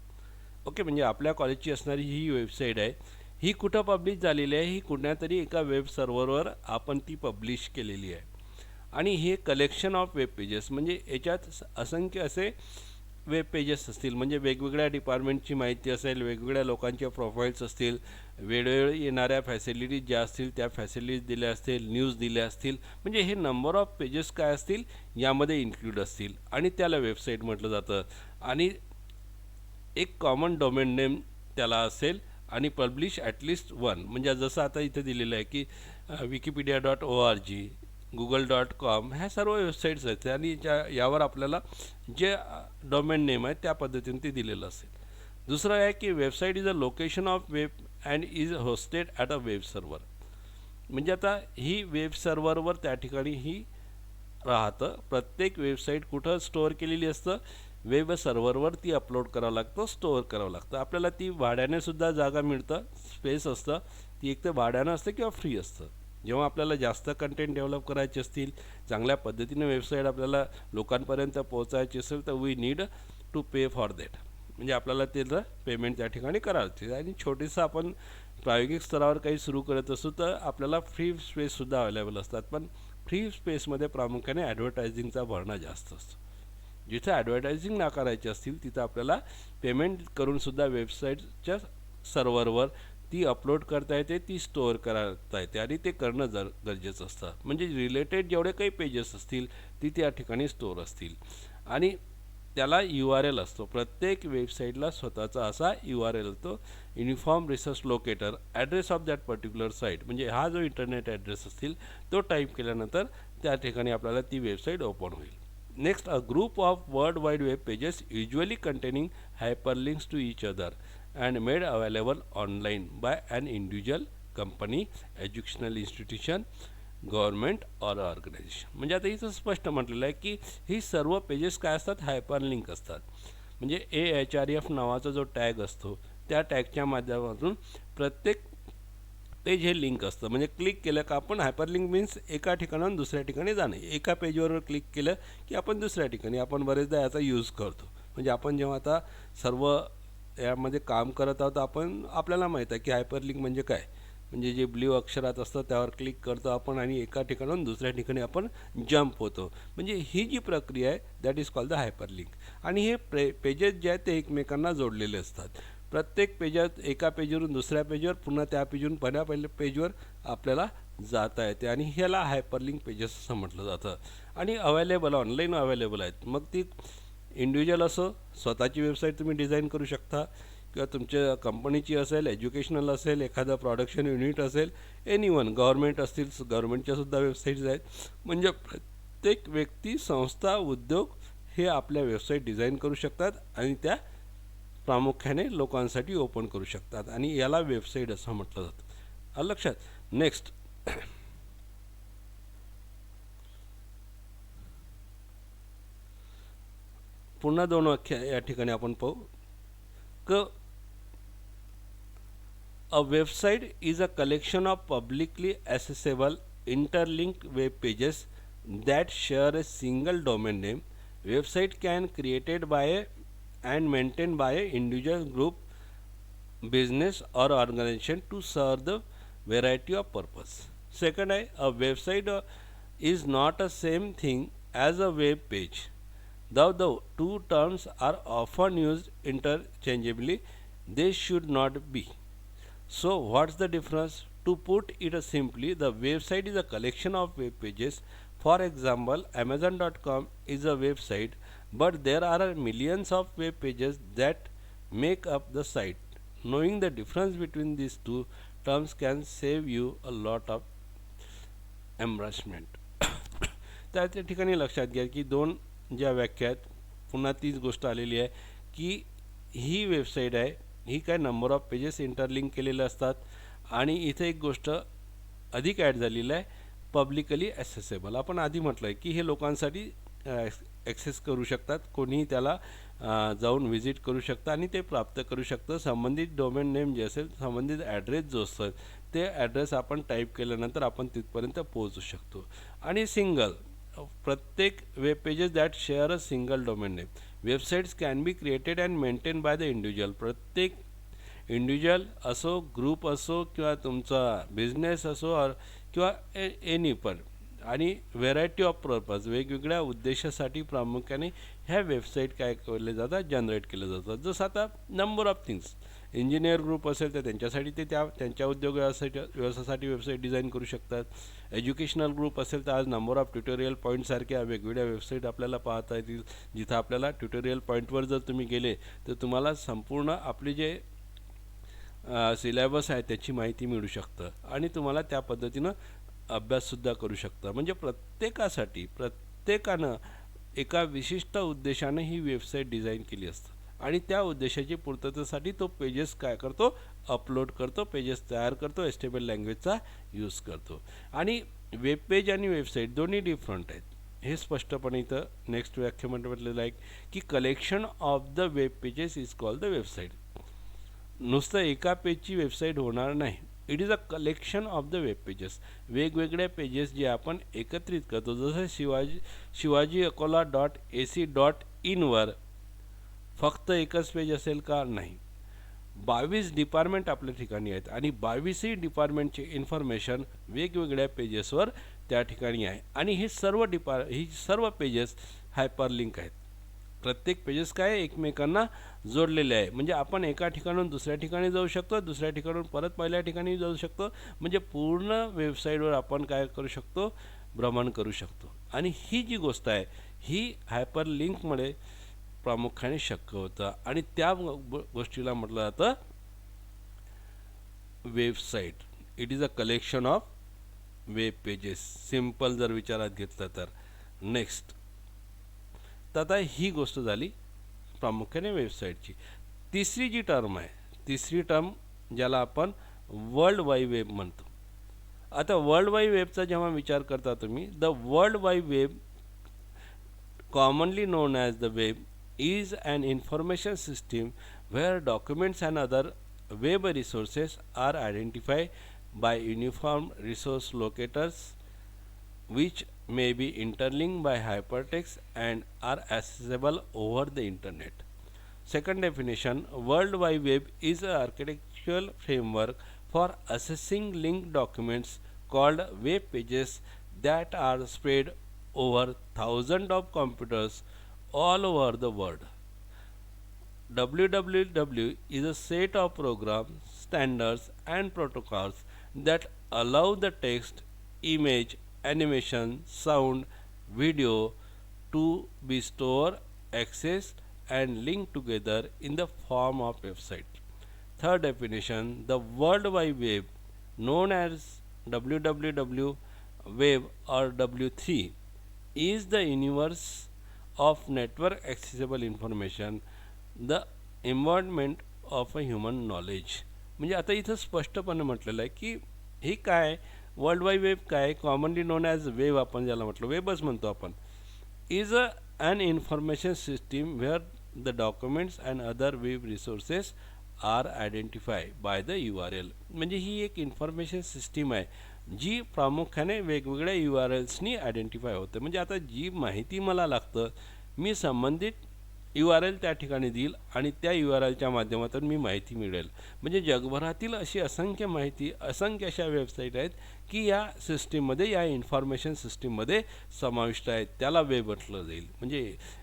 Okay, म्हणजे आपल्या कॉलेजची असणारी ही वेबसाईट आहे, ही कुठं पब्लिश झालेली आहे, ही कुठल्यातरी एका वेब सर्व्हरवर आपण ती पब्लिश केलेली आहे. आणि हे कलेक्शन ऑफ वेब पेजेस, म्हणजे याच्यात असंख्य असे वेब पेजेस असतील, म्हणजे वेगवेगळ्या डिपार्टमेंटची माहिती असेल, वेगवेगळ्या लोकांच्या प्रोफाईल्स असतील, वेळोवेळी येणाऱ्या फॅसिलिटीज ज्या असतील त्या फॅसिलिटीज दिल्या असतील, न्यूज दिल्या असतील, म्हणजे हे नंबर ऑफ पेजेस काय असतील यामध्ये इन्क्लूड असतील आणि त्याला वेबसाईट म्हटलं जातं. आणि एक कॉमन डोमेन नेम त्याला असेल आणि पब्लिश ॲटलिस्ट वन, म्हणजे जसं आता इथे दिलेलं आहे की wikipedia.org, google.com ह्या सर्व वेबसाईट्स आहेत आणि यावर आपल्याला जे डोमेन नेम आहे त्या पद्धतीने ते दिलेलं असेल. दुसरं आहे की website is a location of web and is hosted at a web server, म्हणजे आता ही वेब सर्व्हरवर त्या ठिकाणी ही राहतं. प्रत्येक वेबसाईट कुठं स्टोअर केलेली असतं, वेब सर्व्हरवर ती अपलोड करावं लागतं, स्टोअर करावं लागतं. आपल्याला ती भाड्याने सुद्धा जागा मिळतं, स्पेस असतं, ती एक तर भाड्यानं असतं किंवा फ्री असतं. जेव्हा आपल्याला जास्त कंटेंट डेव्हलप करायचे असतील, चांगल्या पद्धतीने वेबसाईट आपल्याला लोकांपर्यंत पोहोचायची असेल तर we need to pay for that, म्हणजे आपल्याला त्याचं पेमेंट त्या ठिकाणी करायचं. आणि छोटीसं आपण प्रायोगिक स्तरावर काही सुरू करत असू तर आपल्याला फ्री स्पेससुद्धा अवेलेबल असतात, पण फ्री स्पेसमध्ये प्रामुख्याने ॲडव्हर्टायझिंगचा भरणा जास्त असतो. जिथे ॲडव्हर्टायझिंग नाकारायची असतील तिथं आपल्याला पेमेंट करूनसुद्धा वेबसाईटच्या सर्व्हरवर ती अपलोड करता येते, ती स्टोअर करता येते आणि ते करणं गरजेचं असतं. म्हणजे रिलेटेड जेवढे काही पेजेस असतील ती त्या ठिकाणी स्टोअर असतील आणि त्याला URL असतो. प्रत्येक वेबसाईटला स्वतःचा असा URL असतो, uniform resource locator, address of that particular site, म्हणजे हा जो इंटरनेट ॲड्रेस असतील तो टाईप केल्यानंतर त्या ठिकाणी आपल्याला ती वेबसाईट ओपन होईल. Next, a group of world wide web pages usually containing hyperlinks to each other and made available online by an individual, company, educational institution, government or organization. म्हणजे आता इथं स्पष्ट म्हटलेलं आहे की ही सर्व पेजेस काय असतात, हायपरलिंक असतात. म्हणजे AHREF नावाचा जो टॅग असतो त्या टॅगच्या माध्यमातून प्रत्येक पेज हे लिंक असतं. म्हणजे क्लिक केलं का आपण, हायपरलिंक मीन्स एका ठिकाणाहून दुसऱ्या ठिकाणी जाणे. एका पेजवर क्लिक केलं की आपण दुसऱ्या ठिकाणी, आपण बरेचदा याचा यूज करतो. म्हणजे आपण जेव्हा आता सर्व यामध्ये काम करत आहोत आपल्याला माहीत आहे की हायपरलिंक म्हणजे काय, म्हणजे जे ब्ल्यू अक्षरात असतं त्यावर क्लिक करतो आपण आणि एका ठिकाणाहून दुसऱ्या ठिकाणी आपण जंप होतो. म्हणजे ही जी प्रक्रिया आहे that is called the hyperlink. आणि हे पेजेस जे आहेत ते एकमेकांना जोडलेले असतात. प्रत्येक पेजात एका पेजवरून दुसऱ्या पेजवर, पुन्हा त्या पेजवरून पहिल्या पेजवर आपल्याला जाता येते आणि ह्याला हायपरलिंक पेजेस असं म्हटलं जातं. आणि अवेलेबल ऑनलाईन अवेलेबल आहेत. मग ती इंडिव्हिज्युअल असो, स्वतःची वेबसाईट तुम्ही डिझाईन करू शकता किंवा तुमच्या कंपनीची असेल, एज्युकेशनल असेल, एखादं प्रोडक्शन युनिट असेल, एनीवन, गव्हर्नमेंट असतील, गव्हर्नमेंटच्यासुद्धा वेबसाईट्स आहेत. म्हणजे प्रत्येक व्यक्ती, संस्था, उद्योग हे आपल्या वेबसाईट डिझाईन करू शकतात आणि त्या प्रामुख्याने लोकांसाठी ओपन करू शकतात आणि याला वेबसाईट असं म्हटलं जातं. आलं लक्षात? नेक्स्ट, पुन्हा दोन वाक्य या ठिकाणी आपण पाहू क A website is a collection of publicly accessible interlinked web pages that share a single domain name. Website can created by and maintained by an individual, group, business or organization to serve the variety of purpose. Second, a website is not the same thing as a web page. Though the two terms are often used interchangeably, they should not be. So what's the difference? To put it simply, the website is a collection of web pages. For example, Amazon.com is a website, but there are millions of web pages that make up the site. Knowing the difference between these two terms can save you a lot of embarrassment. त्या ठिकाणी लक्षात घ्या की दोन ज्या व्याख्या आहेत, पुन्हा तीच गोष्ट आलेली आहे की ही वेबसाईट आहे, ही काय नंबर ऑफ पेजेस इंटरलिंक केलेले असतात आणि इथे एक गोष्ट अधिक ॲड झालेलं आहे, पब्लिकली ॲसेसेबल. आपण आधी म्हटलं आहे की हे लोकांसाठी ॲक्सेस करू शकतात, कोणीही त्याला जाऊन व्हिजिट करू शकतं आणि ते प्राप्त करू शकतं. संबंधित डोमेन नेम जे असेल, संबंधित ॲड्रेस जो असतो ते ॲड्रेस आपण टाईप केल्यानंतर आपण तिथपर्यंत पोहोचू शकतो. आणि सिंगल, प्रत्येक web pages that share a single domain name. Websites can be created and maintain by the individual. प्रत्येक इंडिव्हिज्युअल असो, ग्रुप असो, किंवा तुमचा बिझनेस असो, किंवा एनी पण, आणि व्हेरायटी ऑफ पर्पज, वेगवेगळ्या उद्देशासाठी प्रामुख्याने ह्या वेबसाईट काय केले जातात, जनरेट केले जातात. जसं आता number of things, engineer group असेल तर त्यांच्यासाठी ते त्यांच्या उद्योग व्यवसायासाठी वेबसाईट डिझाईन करू शकतात. एज्युकेशनल ग्रुप असेल तर आज नंबर ऑफ ट्युटोरियल पॉईंटसारख्या वेगवेगळ्या वेबसाईट आपल्याला पाहता येतील, जिथं आपल्याला ट्युटोरियल पॉईंटवर जर तुम्ही गेले तर तुम्हाला संपूर्ण आपली जे सिलेबस आहे त्याची माहिती मिळू शकतं, आणि तुम्हाला त्या पद्धतीनं अभ्याससुद्धा करू शकता. म्हणजे प्रत्येकानं एका विशिष्ट उद्देशाने ही वेबसाईट डिझाईन केली असतं, आणि त्या उद्देशाची पूर्ततेसाठी तो पेजेस काय करतो, अपलोड करतो, पेजेस तयार करतो, HTML लँग्वेजचा यूज करतो. आणि वेब पेज आणि वेबसाईट दोन्ही डिफरंट आहेत, हे स्पष्टपणे इथं नेक्स्ट व्याख्यामध्ये म्हटलेलं आहे की collection of the web pages is called the website. नुसतं एका पेजची वेबसाईट होणार नाही, it is a collection of the web pages. वेगवेगळ्या पेजेस जे आपण एकत्रित करतो, जसं शिवाजी अकोला .ac.in वर फक्त एकच पेज असेल का, नाही, 22 डिपार्टमेंट आपल्या ठिकाणी आहेत, आणि 22ही डिपार्टमेंटचे इन्फॉर्मेशन वेगवेगळ्या पेजेसवर त्या ठिकाणी आहे. आणि ही सर्व पेजेस हायपरलिंक आहेत. प्रत्येक पेजेस काय एकमेकांना जोडलेले आहे, म्हणजे आपण एका ठिकाणून दुसऱ्या ठिकाणी जाऊ शकतो, दुसऱ्या ठिकाणून परत पहिल्या ठिकाणी जाऊ शकतो. म्हणजे पूर्ण वेबसाईटवर आपण काय करू शकतो, भ्रमण करू शकतो. आणि ही जी गोष्ट आहे ही हायपरलिंकमुळे प्रामुख्याने शक्य होतं, आणि त्या गोष्टीला म्हटलं जातं website. It is a collection of web pages, simple जर विचारात घेतलं तर. नेक्स्ट, तर आता ही गोष्ट झाली प्रामुख्याने वेबसाईटची. तिसरी जी टर्म आहे, तिसरी टर्म ज्याला आपण वर्ल्ड वाईड वेब म्हणतो. आता वर्ल्ड वाईड वेबचा जेव्हा विचार करता तुम्ही, the world wide web, commonly known as the web, is an information system where documents and other web resources are identified by uniform resource locators, which may be interlinked by hypertext and are accessible over the internet. Second definition, World Wide Web is an architectural framework for accessing linked documents called web pages that are spread over thousands of computers all over the world. WWW is a set of programs, standards, and protocols that allow the text, image, animation, sound, video to be stored, accessed, and linked together in the form of website. Third definition, the World Wide Web, known as WWW Web or W3, is the universe of network accessible information, the embodiment of a human knowledge. म्हणजे आता इथं स्पष्टपणे म्हटलेलं आहे की हे काय, world wide web काय, कॉमनली नोन ॲज वेब, आपण ज्याला म्हटलं वेबच म्हणतो आपण, is an information system where the documents and other web resources are identified by the URL. म्हणजे ही एक इन्फॉर्मेशन सिस्टीम आहे जी प्रामुख्याने वेगवेगळ्या URLsनी आयडेंटिफाय होते. म्हणजे आता जी माहिती मला लागतं, मी संबंधित URL त्या ठिकाणी देईल आणि त्या URLच्या माध्यमातून मी माहिती मिळेल. म्हणजे जगभरातील अशी असंख्य माहिती, असंख्य अशा वेबसाईट आहेत की या सिस्टीममध्ये, या इन्फॉर्मेशन सिस्टीममध्ये समाविष्ट आहेत. त्याला वेब म्हटलं जाईल. म्हणजे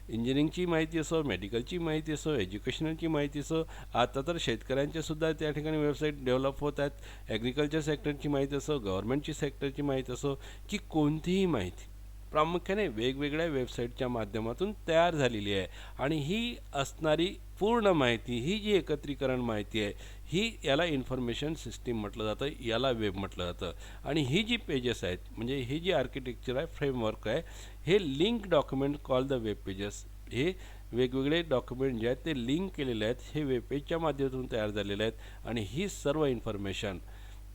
इंजिनिअरिंगची माहिती असो, मेडिकलची माहिती असो, एज्युकेशनलची माहिती असो, आता तर शेतकऱ्यांचे सुद्धा त्या ठिकाणी वेबसाईट डेव्हलप होत आहेत. ॲग्रिकल्चर सेक्टरची माहिती असो, गव्हर्नमेंटची सेक्टरची माहिती असो, की कोणतीही माहिती प्रामुख्याने वेगवेगळ्या वेबसाईटच्या माध्यमातून तयार झालेली आहे. आणि ही असणारी पूर्ण माहिती, ही जी एकत्रीकरण माहिती आहे, ही याला इन्फॉर्मेशन सिस्टीम म्हटलं जातं, याला वेब म्हटलं जातं. आणि ही जी पेजेस आहेत, म्हणजे ही जी आर्किटेक्चर आहे, फ्रेमवर्क आहे, हे link document call the web pages. हे वेगवेगळे डॉक्युमेंट जे आहेत ते लिंक केलेले आहेत, हे वेब पेजच्या माध्यमातून तयार झालेले आहेत. आणि ही सर्व इन्फॉर्मेशन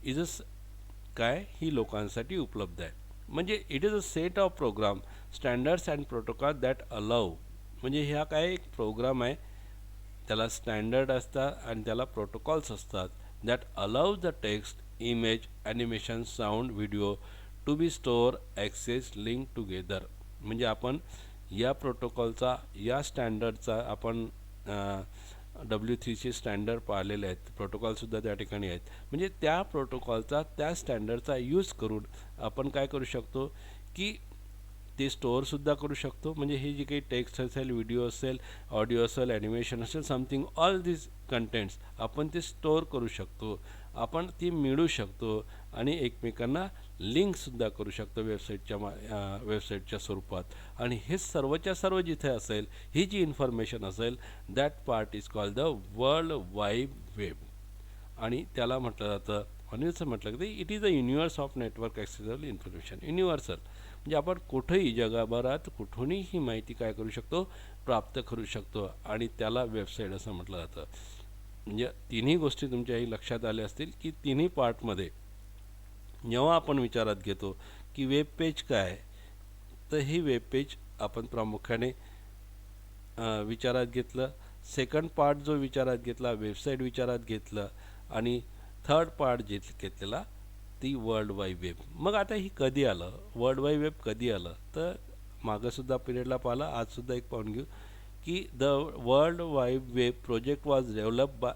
इज काय, ही लोकांसाठी उपलब्ध आहे. म्हणजे it is a set of program, standards and protocol that allow. म्हणजे ह्या काय एक प्रोग्राम आहे, त्याला स्टँडर्ड असतात आणि त्याला प्रोटोकॉल्स असतात, that allow the text, image, animation, sound, video to be store, access, link together. म्हणजे आपण या प्रोटोकॉलचा, या स्टँडर्डचा आपण W3चे स्टँडर्ड पाहिलेले आहेत, प्रोटोकॉलसुद्धा त्या ठिकाणी आहेत. म्हणजे त्या प्रोटोकॉलचा, त्या स्टँडर्डचा यूज करून आपण काय करू शकतो की ते स्टोअरसुद्धा करू शकतो. म्हणजे हे जे काही टेक्स्ट असेल, व्हिडिओ असेल, ऑडिओ असेल, ॲनिमेशन असेल, समथिंग ऑल दिस कंटेंट्स आपण ते स्टोअर करू शकतो, आपण ती मिळवू शकतो आणि एकमेकांना लिंकसुद्धा करू शकतो वेबसाईटच्या स्वरूपात. आणि हे सर्वच्या सर्व जिथे असेल, ही जी इन्फॉर्मेशन असेल, that part is called the world wide web. आणि त्याला म्हटलं जातं, म्हणूनच म्हटलं की it is the universe of network accessible information. Universal म्हणजे आपण कुठेही जगभरात कुठूनही ही माहिती काय करू शकतो, प्राप्त करू शकतो. आणि त्याला वेबसाईट असं म्हटलं जातं. म्हणजे तिन्ही गोष्टी तुमच्याही लक्षात आल्या असतील की तिन्ही पार्टमध्ये जेव्हा आपण विचारात घेतो की वेब पेज काय, तर ही वेब पेज आपण प्रामुख्याने विचारात घेतलं. सेकंड पार्ट जो विचारात घेतला, वेबसाईट विचारात घेतलं. आणि थर्ड पार्ट जे घेतलेला ती वर्ल्ड वाईड वेब. मग आता ही कधी आलं, वर्ल्ड वाईड वेब कधी आलं, तर मागंसुद्धा पिरियडला पाहिलं, आजसुद्धा एक पाहून घेऊ की the world wide web project was develop by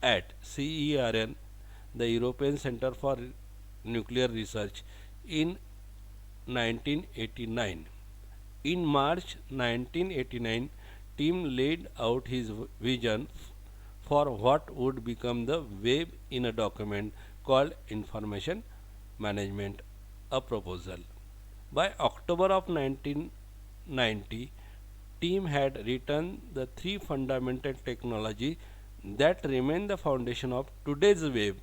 at CERN, the European centre for nuclear research, in 1989. In March 1989, Tim laid out his vision for what would become the web in a document called Information Management, a proposal. By October of 1990, Tim had written the three fundamental technologies that remain the foundation of today's web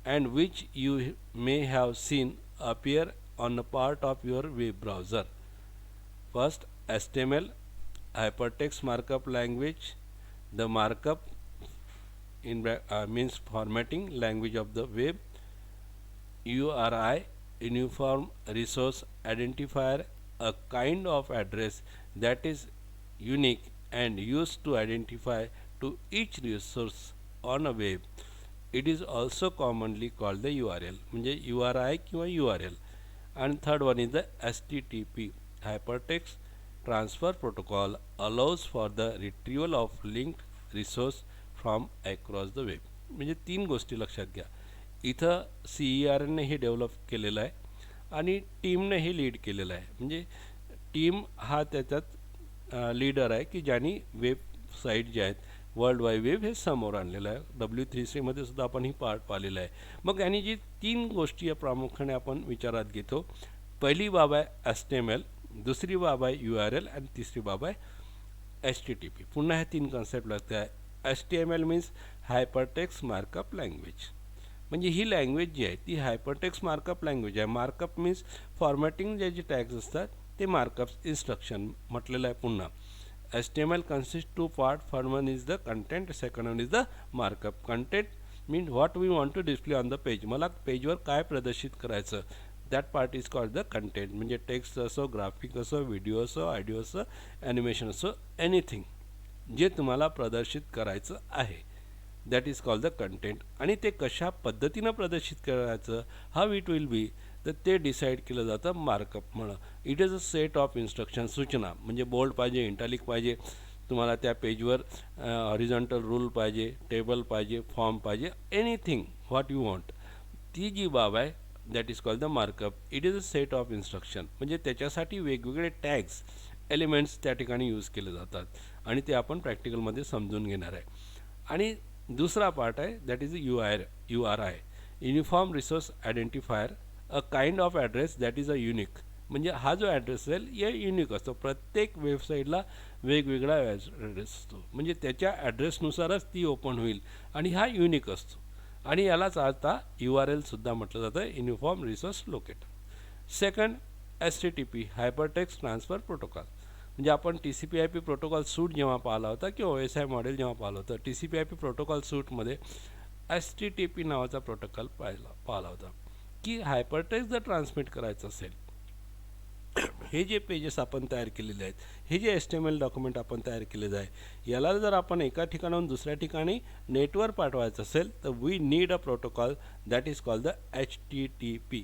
and which you may have seen appear on a part of your web browser. First, HTML, hypertext markup language. The markup means formatting language of the web. URI, Uniform Resource Identifier, a kind of address that is unique and used to identify to each resource on a web. It is also commonly called the URL, म्हणजे URI किंवा URL. And third one is the HTTP, Hypertext Transfer Protocol, allows for the retrieval of linked resource from across the web. म्हणजे तीन गोष्टी लक्षात घ्या. इथं CERNने हे develop केलेलं आहे आणि टीमने हे लीड केलेलं आहे. म्हणजे टीम हा त्याच्यात लीडर आहे की ज्यांनी वेबसाईट जे आहेत वर्ल्ड वाईड वेब हे समोर आणलेलं आहे. W3C सुद्धा आपण ही पार्ट पाहिलेला आहे. मग यांनी जी तीन गोष्टी प्रामुख्याने आपण विचारात घेतो, पहिली बाब आहे HTML, दुसरी बाब आहे URL आणि तिसरी बाब आहे HTTP. पुन्हा ह्या तीन कन्सेप्ट लागते आहे. HTML means hypertext markup language. म्हणजे ही लँग्वेज जी आहे ती हायपरटेक्स्ट मार्कअप लँग्वेज आहे. मार्कअप मीन्स फॉर्मॅटिंग जे टॅग्स असतात ते मार्कअप इन्स्ट्रक्शन म्हटलेलं आहे. पुन्हा HTML consists two parts. First one is the content, second one is the markup. Content means what we want to display on the page. मला पेजवर काय प्रदर्शित करायचं, that part is called the content. म्हणजे text असो, graphic असो, video असो, audio असो, ॲनिमेशन असो, एनिथिंग जे तुम्हाला प्रदर्शित करायचं आहे, that is called the content. आणि ते कशा पद्धतीनं प्रदर्शित करायचं, हाव इट विल बी, तर ते डिसाईड केलं जातं मार्कअप म्हणून. It is a set of instruction, सूचना. म्हणजे बोल्ड पाहिजे, इंटॅलिक पाहिजे, तुम्हाला त्या पेजवर हॉरिझॉन्टल रूल पाहिजे, टेबल पाहिजे, फॉर्म पाहिजे, एनिथिंग व्हॉट यू वॉन्ट. ती जी बाब आहे that is called the markup. It is a set of instruction. म्हणजे त्याच्यासाठी वेगवेगळे टॅग्स, एलिमेंट्स त्या ठिकाणी यूज केले जातात आणि ते आपण प्रॅक्टिकलमध्ये समजून घेणार आहे. आणि दुसरा पार्ट आहे that is URI, uniform resource identifier, a kind of address that is a unique. म्हणजे हा जो ॲड्रेस असेल या युनिक असतो. प्रत्येक वेबसाईटला वेगवेगळा ॲड्रेस असतो, म्हणजे त्याच्या ॲड्रेसनुसारच ती ओपन होईल आणि हा युनिक असतो. आणि यालाच आता URL सुद्धा म्हटलं जातं, uniform resource locator. Second, HTTP, hypertext transfer protocol. म्हणजे आपण TCP/IP प्रोटोकॉल सूट जेव्हा पाहिला होता किंवा OSI मॉडेल जेव्हा पाहिलं होतं, TCP/IP प्रोटोकॉल सूटमध्ये HTTP नावाचा प्रोटोकॉल पाहिला होता की हायपरटेक्स्ट जर ट्रान्समिट करायचं असेल, हे जे पेजेस आपण तयार केलेले आहेत, हे जे HTML डॉक्युमेंट आपण तयार केलेलं आहे, याला जर आपण एका ठिकाणाहून दुसऱ्या ठिकाणी नेटवर पाठवायचं असेल तर we need a protocol that is called the HTTP,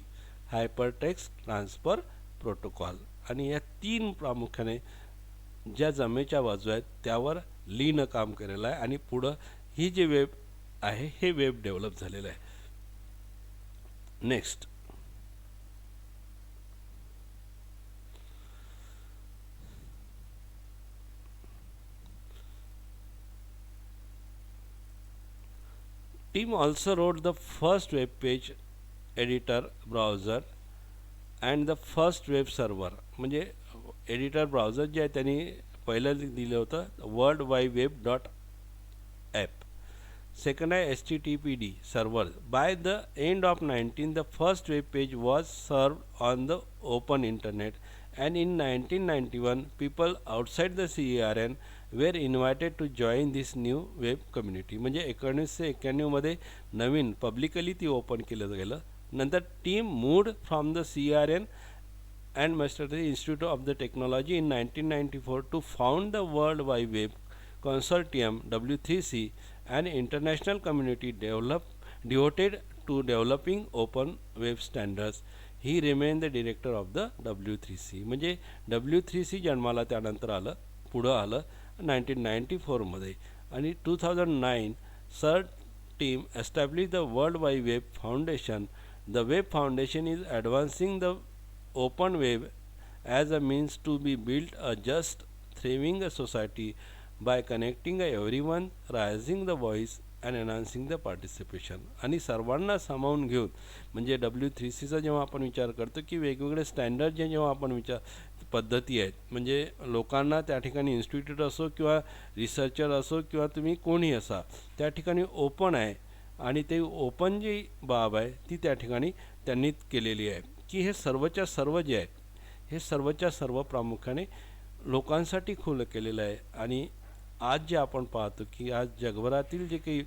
hypertext transfer protocol. आणि या 3 प्रामुख्याने ज्या जमेच्या बाजू आहेत त्यावर लीनं काम केलेलं आहे आणि पुढं ही जी वेब आहे हे वेब डेव्हलप झालेलं आहे. Next, team also wrote the first web page editor browser and the first web server. म्हणजे एडिटर ब्राउझर जे आहे त्यांनी पहिलं दिलं होतं world wide web dot app. Second आहे HTTPD server. By the end of 19 the first web page was served on the open internet and in 1991 people outside the CERN were invited to join this new web community. म्हणजे 1991 मध्ये नवीन publicly ती open केलं गेलं. नंतर team moved from the CERN and Massachusetts Institute of the Technology in 1994 to found the World Wide Web Consortium W3C, an international community devoted to developing open web standards. He remain the director of the W3C. म्हणजे W3C जन्माला त्यानंतर आलं, पुढं आलं 1994मध्ये. आणि 2009 sir Tim establish the world wide Web Foundation. The Web Foundation is advancing the open web as a means to be build a just thriving a society by connecting everyone, raising the voice and enhancing the participation. आणि सर्वांना सामावून घेऊन म्हणजे W3Cचा जेव्हा आपण विचार करतो की वेगवेगळे स्टँडर्ड जेव्हा आपण पद्धती आहेत, म्हणजे लोकांना त्या ठिकाणी इन्स्टिट्यूट असो किंवा रिसर्चर असो किंवा तुम्ही कोणी असा, त्या ठिकाणी ओपन आहे आणि ते ओपन जी बाब आहे ती त्या ठिकाणी त्यांनी केलेली आहे की हे सर्वच्या सर्व जे आहे हे सर्वच्या सर्व प्रामुख्याने लोकांसाठी खुलं केलेलं आहे. आणि आज जे आपण पाहतो की आज जगभरातील जे काही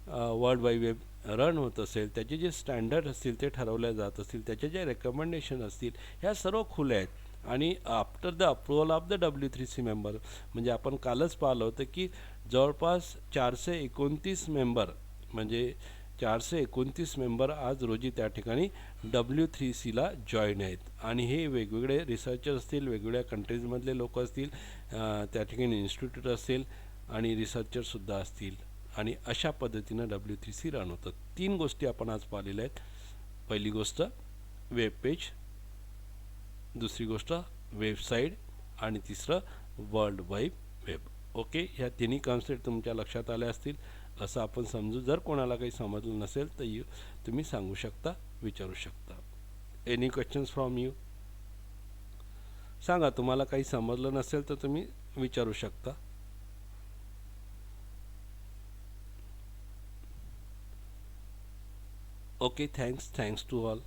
वर्ल्ड वाईड वेब रन होत असेल त्याचे जे स्टँडर्ड असतील ते ठरवले जात असतील, त्याचे जे रेकमेंडेशन असतील ह्या सर्व खुले आहेत. आणि after the approval of the W3C member, म्हणजे आपण कालच पाहिलं होतं की जवळपास 429 मेंबर म्हणजे 429 मेंबर आज रोजी त्या ठिकाणी W3Cला जॉईन आहेत. आणि हे वेगवेगळे रिसर्चर असतील, वेगवेगळ्या कंट्रीजमधले लोक असतील, त्या ठिकाणी इन्स्टिट्यूट असेल आणि रिसर्चरसुद्धा असतील. आणि अशा पद्धतीनं W3C रन होतं. 3 गोष्टी आपण आज पाहिलेल्या आहेत. पहिली गोष्ट वेब पेज, दुसरी गोष्ट वेबसाईट आणि तिसरं वर्ल्ड वाईड वेब. ओके, ह्या तिन्ही कॉन्सेप्ट तुमच्या लक्षात आल्या असतील असं आपण समजू. जर कोणाला काही समजलं नसेल तर तुम्ही सांगू शकता, विचारू शकता. Any questions from you? सांगा, तुम्हाला काही समजलं नसेल तर तुम्ही विचारू शकता. Okay, thanks to all.